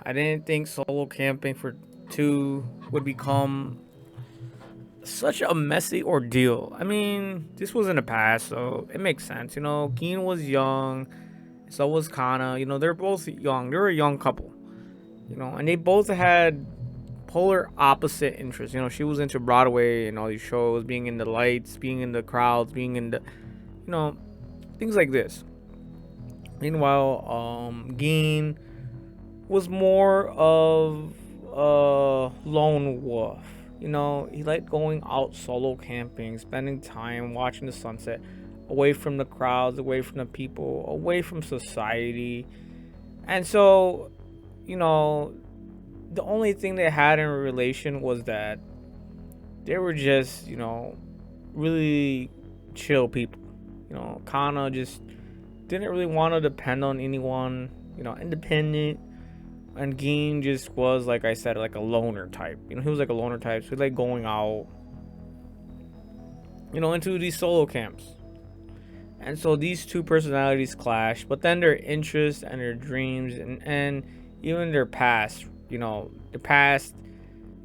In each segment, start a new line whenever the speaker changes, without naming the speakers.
I didn't think solo camping for two would become such a messy ordeal. I mean, this was in the past, so it makes sense. Keen was young, so was Kana. They're both young. They're a young couple. And they both had polar opposite interests. She was into Broadway and all these shows, being in the lights, being in the crowds, being in the, you know, things like this. Meanwhile, Geen was more of a lone wolf. He liked going out solo camping, spending time watching the sunset, away from the crowds, away from the people, away from society. And so, you know, the only thing they had in relation was that they were just, really chill people. Kana just didn't really want to depend on anyone, independent. And Geen just was, like I said, like a loner type. He was like a loner type, so he liked going out, into these solo camps. And so these two personalities clash, but then their interests and their dreams and even their past, the past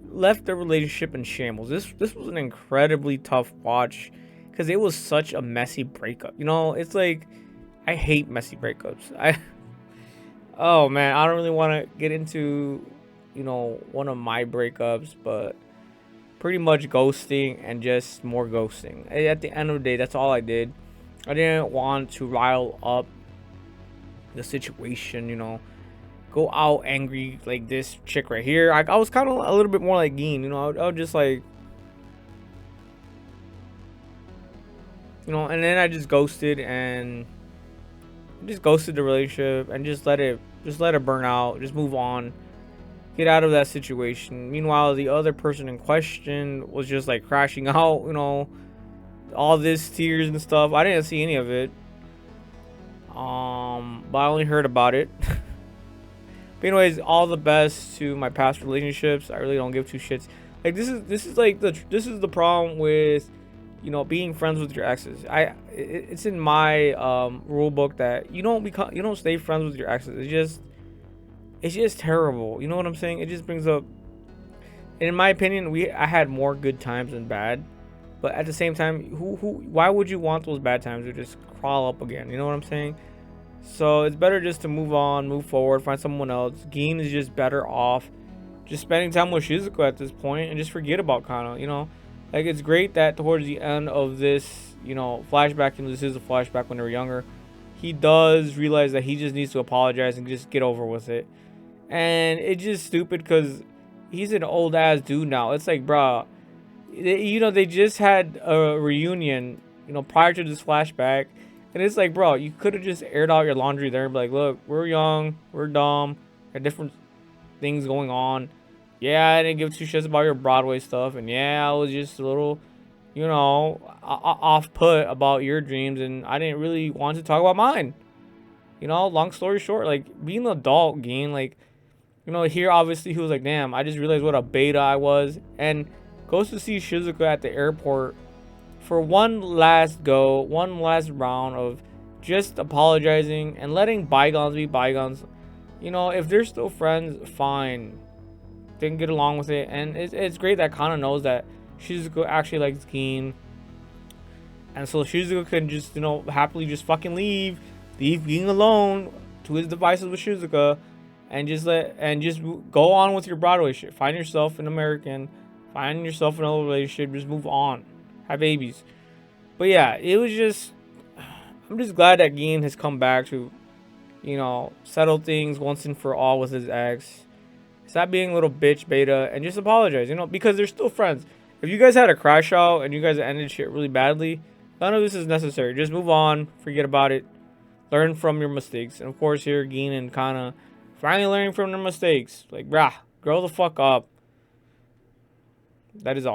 left their relationship in shambles. This was an incredibly tough watch because it was such a messy breakup. It's like I hate messy breakups. Oh man, I don't really want to get into, one of my breakups, but pretty much ghosting and just more ghosting. At the end of the day, that's all I did. I didn't want to rile up the situation, go out angry like this chick right here. I was kind of a little bit more like Geen, I would just like, and then I just ghosted and just ghosted the relationship and just let it burn out, just move on, get out of that situation. Meanwhile, the other person in question was just like crashing out, all this tears and stuff. I didn't see any of it, but I only heard about it. But anyways, all the best to my past relationships. I really don't give two shits. Like this is the problem with being friends with your exes. It's in my rule book that you don't stay friends with your exes. It's just terrible. You know what I'm saying? It just brings up, in my opinion, I had more good times than bad. But at the same time, why would you want those bad times to just crawl up again? You know what I'm saying? So it's better just to move on, move forward, find someone else. Geen is just better off just spending time with Shizuko at this point and just forget about Kana, Like, it's great that towards the end of this, flashback, and this is a flashback when they were younger, he does realize that he just needs to apologize and just get over with it. And it's just stupid because he's an old ass dude now. It's like, bruh, they just had a reunion, prior to this flashback. And it's like, bro, you could have just aired out your laundry there and be like, look, we're young, we're dumb, got different things going on. Yeah, I didn't give two shits about your Broadway stuff. And yeah, I was just a little, off put about your dreams. And I didn't really want to talk about mine. Long story short, like, being an adult, Geen, like, here obviously he was like, damn, I just realized what a beta I was. And goes to see Shizuka at the airport for one last round of just apologizing and letting bygones be bygones. If they're still friends, fine. They can get along with it. And it's great that Kana knows that Shizuka actually likes Geen. And so Shizuka can just, happily just fucking leave Geen alone to his devices with Shizuka. And just go on with your Broadway shit. Find yourself an American. Find yourself another relationship. Just move on. Have babies. But yeah, I'm just glad that Geen has come back to, settle things once and for all with his ex. Stop being a little bitch beta and just apologize, because they're still friends. If you guys had a crash out and you guys ended shit really badly, none of this is necessary. Just move on, forget about it, learn from your mistakes. And of course, here Geen and Kana finally learning from their mistakes. Like, brah, grow the fuck up. That is all.